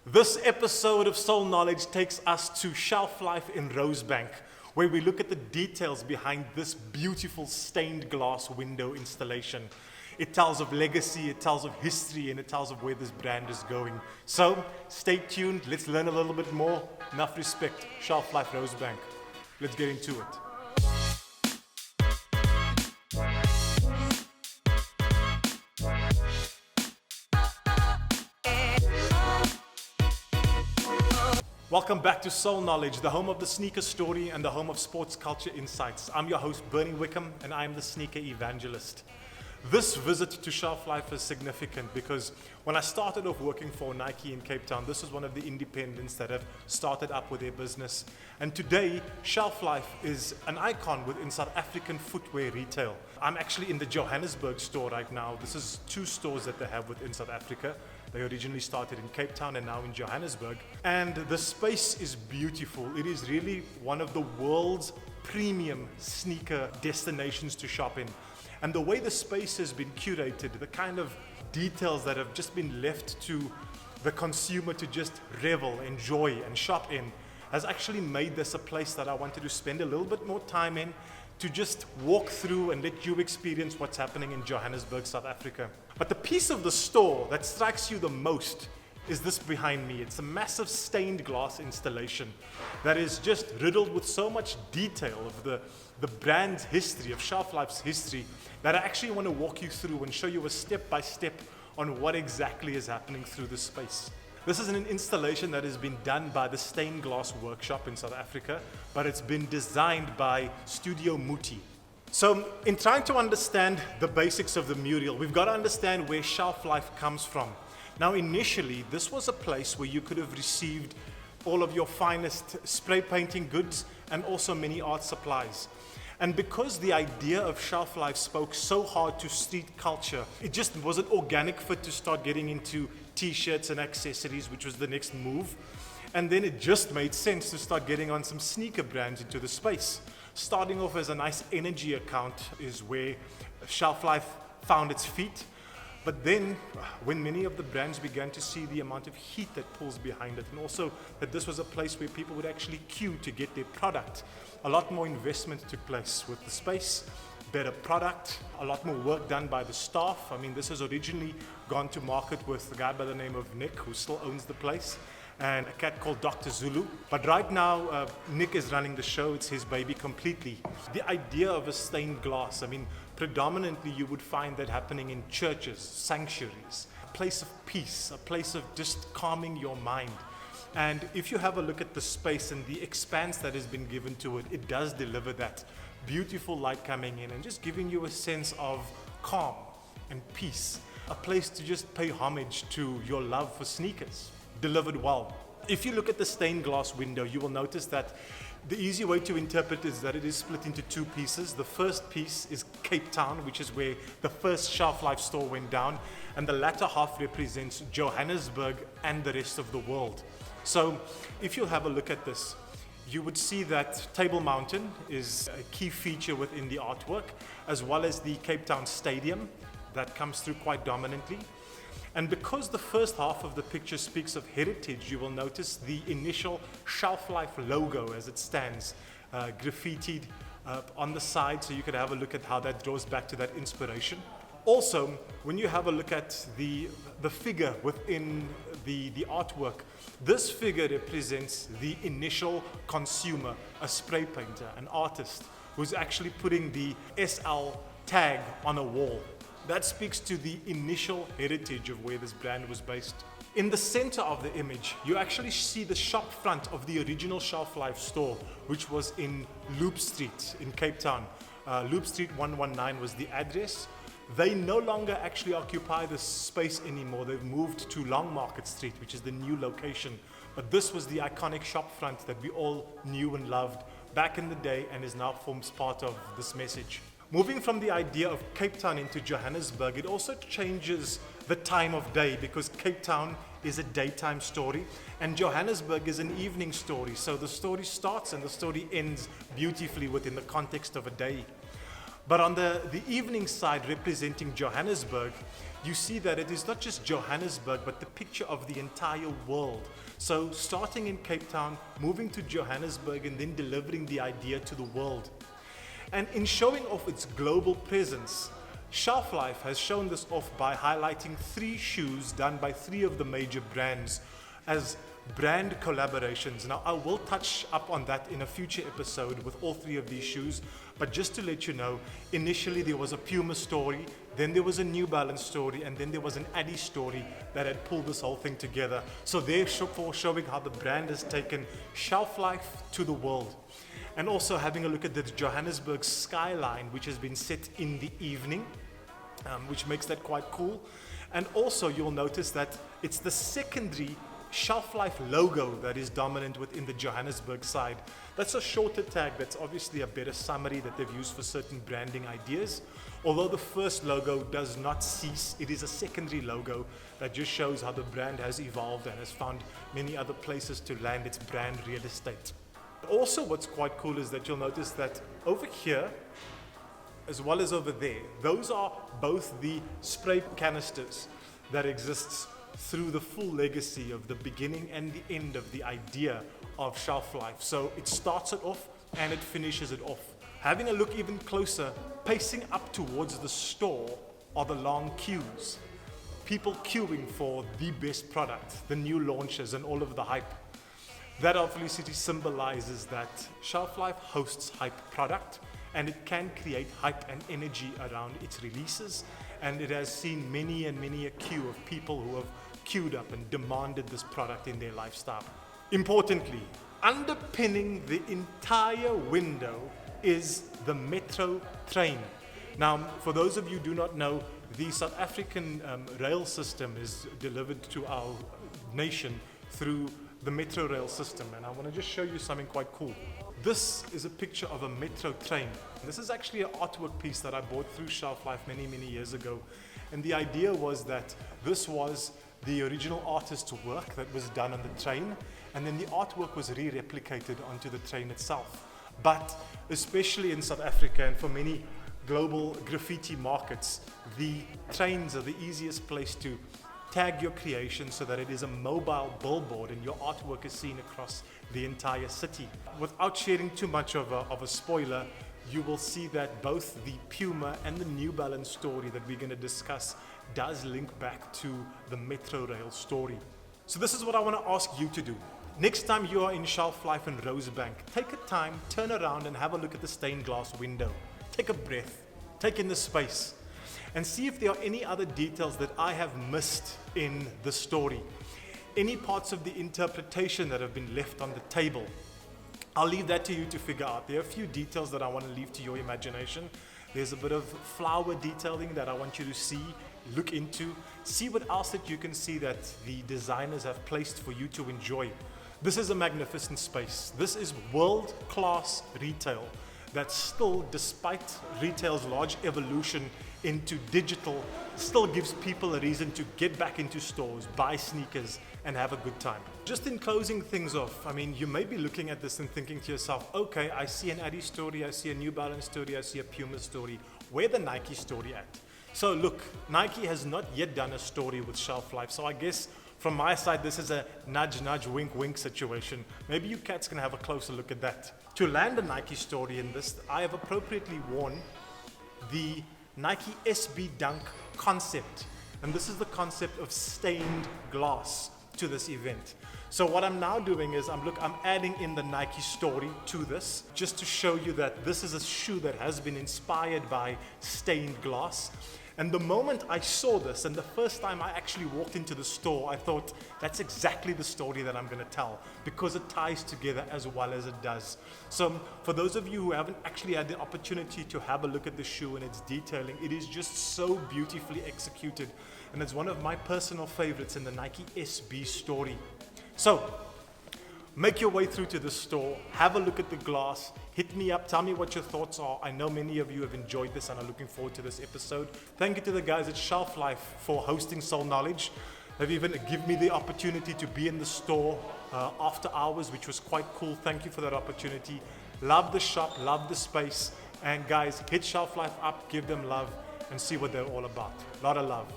This episode of Soul Knowledge takes us to Shelflife in Rosebank, where we look at the details behind this beautiful stained glass window installation. It tells of legacy, it tells of history, and it tells of where this brand is going. So, stay tuned, let's learn a little bit more. Enough respect, Shelflife Rosebank. Let's get into it. Welcome back to Soul Knowledge, the home of the sneaker story and the home of sports culture insights. I'm your host, Wicomb, and I'm the sneaker evangelist. This visit to Shelflife is significant because when I started off working for Nike in Cape Town, this was one of the independents that have started up with their business. And today, Shelflife is an icon within South African footwear retail. I'm actually in the Johannesburg store right now. This is two stores that they have within South Africa. They originally started in Cape Town and now in Johannesburg. And the space is beautiful. It is really one of the world's premium sneaker destinations to shop in. And the way the space has been curated, the kind of details that have just been left to the consumer to just revel, enjoy, and shop in, has actually made this a place that I wanted to spend a little bit more time in, to just walk through and let you experience what's happening in Johannesburg, South Africa. But the piece of the store that strikes you the most is this behind me. It's a massive stained glass installation that is just riddled with so much detail of the brand's history, of Shelflife's history, that I actually want to walk you through and show you a step-by-step on what exactly is happening through this space. This is an installation that has been done by the Stained Glass Workshop in South Africa, but it's been designed by Studio Muti. So in trying to understand the basics of the mural, we've got to understand where Shelflife comes from. Now initially, this was a place where you could have received all of your finest spray painting goods and also many art supplies. And because the idea of Shelflife spoke so hard to street culture, it just was an organic fit to start getting into t-shirts and accessories, which was the next move. And then it just made sense to start getting on some sneaker brands into the space. Starting off as a nice energy account is where Shelflife found its feet. But then, when many of the brands began to see the amount of heat that pulls behind it, and also that this was a place where people would actually queue to get their product, a lot more investment took place with the space, better product, a lot more work done by the staff. I mean, this has originally gone to market with a guy by the name of Nick, who still owns the place, and a cat called Dr. Zulu. But right now, Nick is running the show. It's his baby completely. The idea of a stained glass, I mean, predominantly you would find that happening in churches, sanctuaries, a place of peace, a place of just calming your mind. And if you have a look at the space and the expanse that has been given to it, it does deliver that beautiful light coming in and just giving you a sense of calm and peace. A place to just pay homage to your love for sneakers, delivered well. If you look at the stained glass window, you will notice that the easy way to interpret is that it is split into two pieces. The first piece is Cape Town, which is where the first Shelflife store went down, and the latter half represents Johannesburg and the rest of the world. So if you have a look at this, you would see that Table Mountain is a key feature within the artwork, as well as the Cape Town Stadium that comes through quite dominantly. And because the first half of the picture speaks of heritage, you will notice the initial Shelflife logo as it stands, graffitied on the side, so you could have a look at how that draws back to that inspiration. Also, when you have a look at the figure within the artwork, this figure represents the initial consumer, a spray painter, an artist, who's actually putting the SL tag on a wall. That speaks to the initial heritage of where this brand was based. In the center of the image, you actually see the shop front of the original Shelflife store, which was in Loop Street in Cape Town. Loop Street 119 was the address. They no longer actually occupy this space anymore. They've moved to Long Market Street, which is the new location. But this was the iconic shop front that we all knew and loved back in the day and is now forms part of this message. Moving from the idea of Cape Town into Johannesburg, it also changes the time of day because Cape Town is a daytime story and Johannesburg is an evening story. So the story starts and the story ends beautifully within the context of a day. But on the evening side, representing Johannesburg, you see that it is not just Johannesburg, but the picture of the entire world. So starting in Cape Town, moving to Johannesburg, and then delivering the idea to the world. And in showing off its global presence, Shelflife has shown this off by highlighting 3 shoes done by 3 of the major brands as brand collaborations. Now, I will touch up on that in a future episode with all 3 of these shoes, but just to let you know, initially there was a Puma story, then there was a New Balance story, and then there was an adidas story that had pulled this whole thing together. So therefore showing how the brand has taken Shelflife to the world. And also having a look at the Johannesburg skyline, which has been set in the evening, which makes that quite cool. And also you'll notice that it's the secondary Shelflife logo that is dominant within the Johannesburg side. That's a shorter tag, that's obviously a better summary that they've used for certain branding ideas. Although the first logo does not cease, it is a secondary logo that just shows how the brand has evolved and has found many other places to land its brand real estate. Also, what's quite cool is that you'll notice that over here, as well as over there, those are both the spray canisters that exists through the full legacy of the beginning and the end of the idea of Shelflife. So it starts it off and it finishes it off. Having a look even closer, pacing up towards the store are the long queues. People queuing for the best product, the new launches and all of the hype. That obviously symbolizes that Shelflife hosts hype product, and it can create hype and energy around its releases, and it has seen many and many a queue of people who have queued up and demanded this product in their lifestyle. Importantly, underpinning the entire window is the metro train. Now, for those of you who do not know, the South African rail system is delivered to our nation through the metro rail system, and I want to just show you something quite cool. This is a picture of a metro train. This is actually an artwork piece that I bought through Shelflife many years ago, and the idea was that this was the original artist's work that was done on the train, and then the artwork was re-replicated onto the train itself. But especially in South Africa and for many global graffiti markets, the trains are the easiest place to tag your creation so that it is a mobile billboard and your artwork is seen across the entire city. Without sharing too much of a spoiler, you will see that both the Puma and the New Balance story that we're going to discuss does link back to the Metro Rail story. So this is what I want to ask you to do. Next time you are in Shelflife and Rosebank, take a time, turn around and have a look at the stained glass window. Take a breath, take in the space, and see if there are any other details that I have missed in the story. Any parts of the interpretation that have been left on the table. I'll leave that to you to figure out. There are a few details that I want to leave to your imagination. There's a bit of flower detailing that I want you to see, look into, see what else that you can see that the designers have placed for you to enjoy. This is a magnificent space. This is world-class retail that still, despite retail's large evolution into digital, still gives people a reason to get back into stores, buy sneakers, and have a good time. Just in closing things off, I mean, you may be looking at this and thinking to yourself, okay, I see an adidas story, I see a New Balance story, I see a Puma story. Where the Nike story at? So look, Nike has not yet done a story with Shelflife, so I guess from my side, this is a nudge, nudge, wink, wink situation. Maybe you cats can have a closer look at that. To land a Nike story in this, I have appropriately worn the Nike SB Dunk concept. And this is the concept of stained glass to this event. So what I'm now doing is I'm adding in the Nike story to this, just to show you that this is a shoe that has been inspired by stained glass. And the moment I saw this, and the first time I actually walked into the store, I thought, that's exactly the story that I'm going to tell, because it ties together as well as it does. So for those of you who haven't actually had the opportunity to have a look at the shoe and its detailing, it is just so beautifully executed. And it's one of my personal favorites in the Nike SB story. So make your way through to the store, have a look at the glass, hit me up, tell me what your thoughts are. I know many of you have enjoyed this and are looking forward to this episode. Thank you to the guys at Shelflife for hosting Soleknowledge. They've even given me the opportunity to be in the store after hours, which was quite cool. Thank you for that opportunity. Love the shop, love the space. And guys, hit Shelflife up, give them love, and see what they're all about. A lot of love.